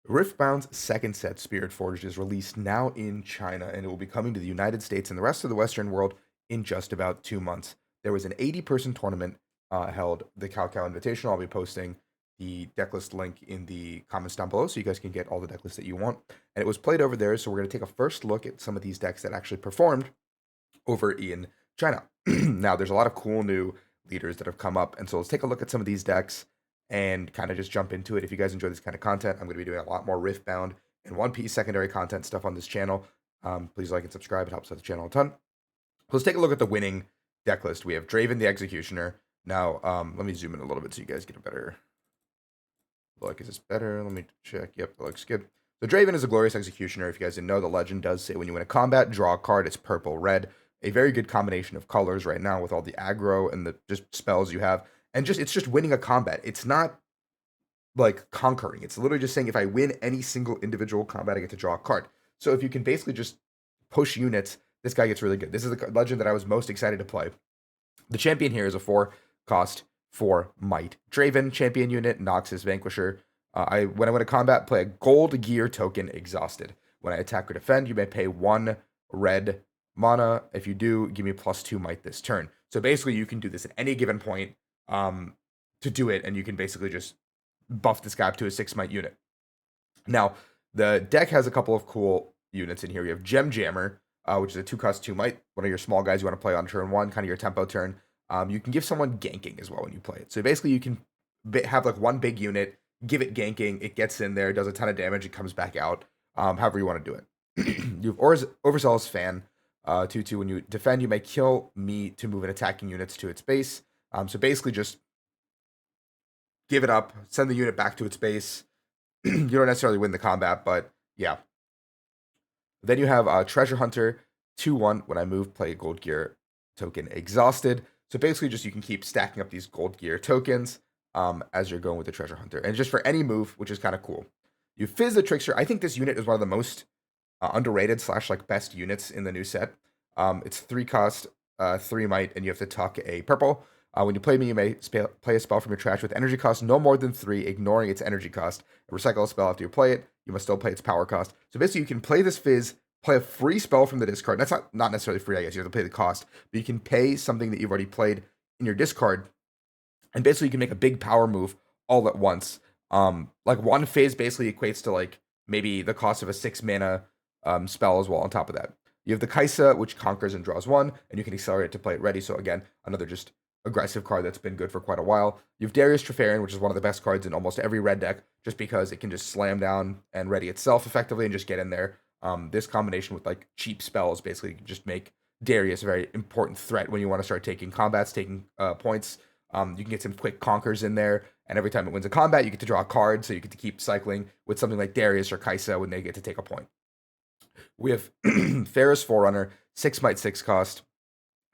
Riftbound's second set, Spiritforged, is released now in China, and it will be coming to the United States and the rest of the Western world in just about 2 months. There was an 80-person tournament held, the Cao Invitational. I'll be posting the decklist link in the comments down below so you guys can get all the decklists that you want. And it was played over there, so we're going to take a first look at some of these decks that actually performed over in China. Now, there's a lot of cool new leaders that have come up, and so let's take a look at some of these decks and kind of just jump into it. If you guys enjoy this kind of content, I'm going to be doing a lot more Riftbound and One Piece secondary content stuff on this channel. Please like and subscribe. It helps out the channel a ton. Let's take a look at the winning deck list. We have Draven the Executioner. Now, let me zoom in a little bit so you guys get a better look. Is this better? Let me check. Yep, that looks good. So Draven is a glorious executioner. If you guys didn't know, the legend does say when you win a combat, draw a card. It's purple, red. A very good combination of colors right now with all the aggro and the just spells you have. And it's just winning a combat. It's not like conquering. It's literally just saying if I win any single individual combat, I get to draw a card. So if you can basically just push units, this guy gets really good. This is the legend that I was most excited to play. The champion here is a 4-cost 4 might. Draven, champion unit, Noxus, Vanquisher. When I win a combat, play a gold gear token, Exhausted. When I attack or defend, you may pay 1 red mana. If you do, give me +2 might this turn. So basically, you can do this at any given point to do it, and you can basically just buff this guy up to a 6 might unit. Now, the deck has a couple of cool units in here. You have Gem Jammer, which is a 2-cost 2 might. One of your small guys you want to play on turn 1, kind of your tempo turn. You can give someone ganking as well when you play it. So basically, you can have like one big unit, give it ganking, it gets in there, does a ton of damage, it comes back out, however you want to do it. You have Overzealous Fan, 2/2. When you defend, you may kill me to move an attacking units to its base. So basically, just give it up, send the unit back to its base. You don't necessarily win the combat, but yeah. Then you have Treasure Hunter, 2/1. When I move, play a gold gear token, Exhausted. So basically, just you can keep stacking up these gold gear tokens as you're going with the Treasure Hunter. And just for any move, which is kind of cool. You Fizz the Trickster. I think this unit is one of the most underrated / like best units in the new set. It's 3-cost, 3 might, and you have to tuck a purple. When you play me, you may play a spell from your trash with energy cost no more than 3, ignoring its energy cost. Recycle a spell after you play it. You must still play its power cost. So basically, you can play this Fizz, play a free spell from the discard. That's not necessarily free, I guess. You have to pay the cost. But you can pay something that you've already played in your discard. And basically, you can make a big power move all at once. Like one Fizz basically equates to like maybe the cost of a 6-mana spell as well on top of that. You have the Kaisa, which conquers and draws 1, and you can accelerate to play it ready. So again, another just aggressive card that's been good for quite a while. You have Darius Trefarian, which is one of the best cards in almost every red deck, just because it can just slam down and ready itself effectively and just get in there. This combination with like cheap spells basically just make Darius a very important threat when you want to start taking combats, taking points. You can get some quick conquers in there, and every time it wins a combat, you get to draw a card, so you get to keep cycling with something like Darius or Kaisa when they get to take a point. We have Ferris Forerunner, 6 might, 6-cost,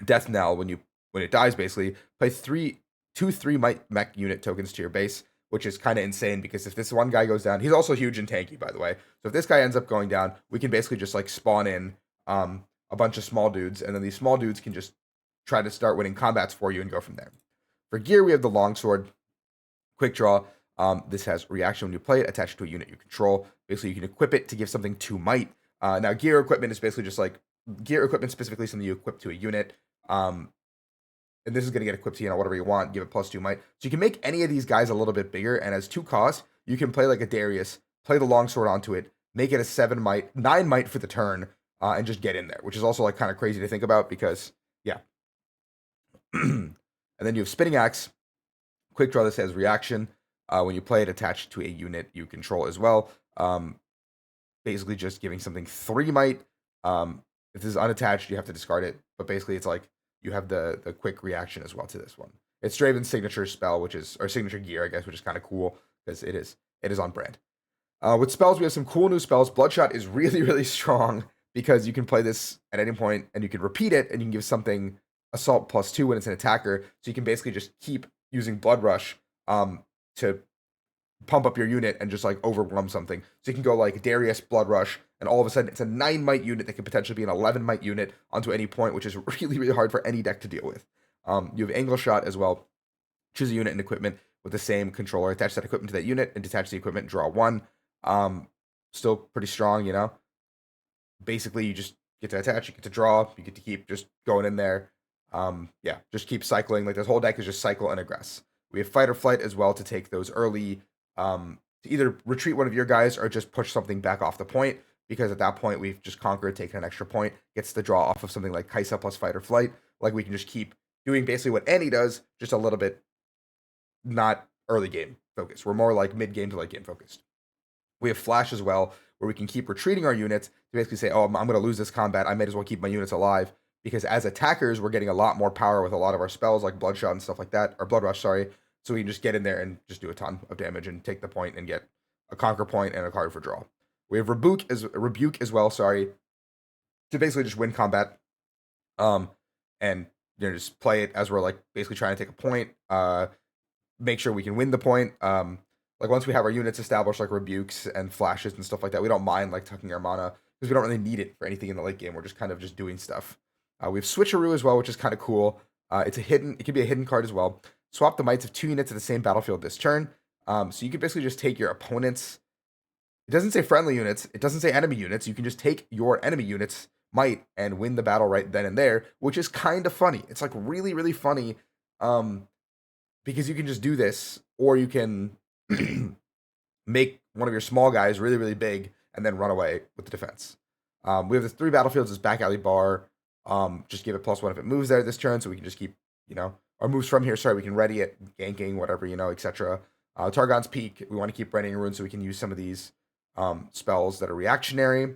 Death Knell. When it dies, basically, play 2 3 might mech unit tokens to your base, which is kind of insane because if this one guy goes down, he's also huge and tanky, by the way. So if this guy ends up going down, we can basically just like spawn in a bunch of small dudes, and then these small dudes can just try to start winning combats for you and go from there. For gear, we have the Longsword, quick draw. This has reaction when you play it, attached to a unit you control. Basically, you can equip it to give something 2 might. Now, gear equipment is basically just like gear equipment, specifically something you equip to a unit. And this is going to get equipped to, whatever you want, give it +2 might. So you can make any of these guys a little bit bigger, and as 2 costs, you can play like a Darius, play the Longsword onto it, make it a 7 might, 9 might for the turn, and just get in there, which is also like kind of crazy to think about because, yeah. And then you have Spinning Axe, quick draw. This has reaction. When you play it attached to a unit you control as well. Basically just giving something 3 might. If this is unattached, you have to discard it, but basically it's like, you have the quick reaction as well to this one. It's Draven's signature spell, or signature gear, I guess, which is kind of cool because it is on brand. With spells, we have some cool new spells. Bloodshot is really, really strong because you can play this at any point and you can repeat it and you can give something assault +2 when it's an attacker. So you can basically just keep using Blood Rush to pump up your unit and just like overwhelm something. So you can go like Darius Blood Rush, and all of a sudden it's a 9 might unit that could potentially be an 11 might unit onto any point, which is really, really hard for any deck to deal with. You have Angle Shot as well. Choose a unit and equipment with the same controller. Attach that equipment to that unit and detach the equipment, draw 1. Um, Still pretty strong, you know. Basically, you just get to attach, you get to draw, you get to keep just going in there. Yeah, just keep cycling. Like this whole deck is just cycle and aggress. We have fight or flight as well to take those early, to either retreat one of your guys or just push something back off the point. Because at that point we've just conquered, taken an extra point, gets the draw off of something like Kaisa plus fight or flight. Like we can just keep doing basically what Annie does, just a little bit not early game focused. We're more like mid game to late game focused. We have flash as well, where we can keep retreating our units to basically say, "Oh, I'm going to lose this combat. I might as well keep my units alive." Because as attackers, we're getting a lot more power with a lot of our spells, like Bloodshot and stuff like that, or Blood Rush, sorry. So we can just get in there and just do a ton of damage and take the point and get a conquer point and a card for draw. We have rebuke as well, sorry, to basically just win combat, um, and just play it as we're like basically trying to take a point. Make sure we can win the point. Like once we have our units established, like rebukes and flashes and stuff like that, we don't mind like tucking our mana because we don't really need it for anything in the late game. We're just kind of just doing stuff. We have switcheroo as well, which is kind of cool. It's a hidden. It can be a hidden card as well. Swap the mites of 2 units at the same battlefield this turn. So you can basically just take your opponent's. It doesn't say friendly units. It doesn't say enemy units. You can just take your enemy units might and win the battle right then and there, which is kind of funny. It's like really really funny. Um, because you can just do this, or you can make one of your small guys really, really big and then run away with the defense. We have the 3 battlefields as back alley bar. Just give it +1 if it moves there this turn, so we can just keep, our moves from here. Sorry, we can ready it, ganking, whatever, etc. Targon's Peak, we want to keep readying runes so we can use some of these spells that are reactionary.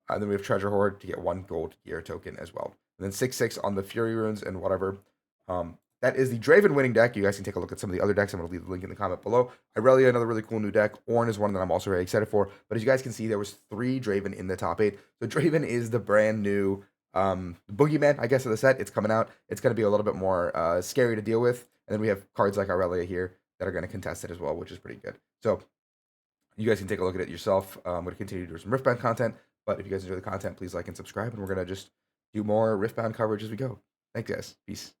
And then we have Treasure Hoard to get 1 gold gear token as well. And then 6/6 on the Fury runes and whatever. That is the Draven winning deck. You guys can take a look at some of the other decks. I'm going to leave the link in the comment below. Irelia, another really cool new deck. Ornn is one that I'm also very excited for. But as you guys can see, there was 3 Draven in the top 8. So Draven is the brand new boogeyman, I guess, of the set. It's coming out. It's going to be a little bit more scary to deal with. And then we have cards like Irelia here that are going to contest it as well, which is pretty good. So you guys can take a look at it yourself. I'm going to continue to do some Riftbound content. But if you guys enjoy the content, please like and subscribe. And we're going to just do more Riftbound coverage as we go. Thanks, guys. Peace.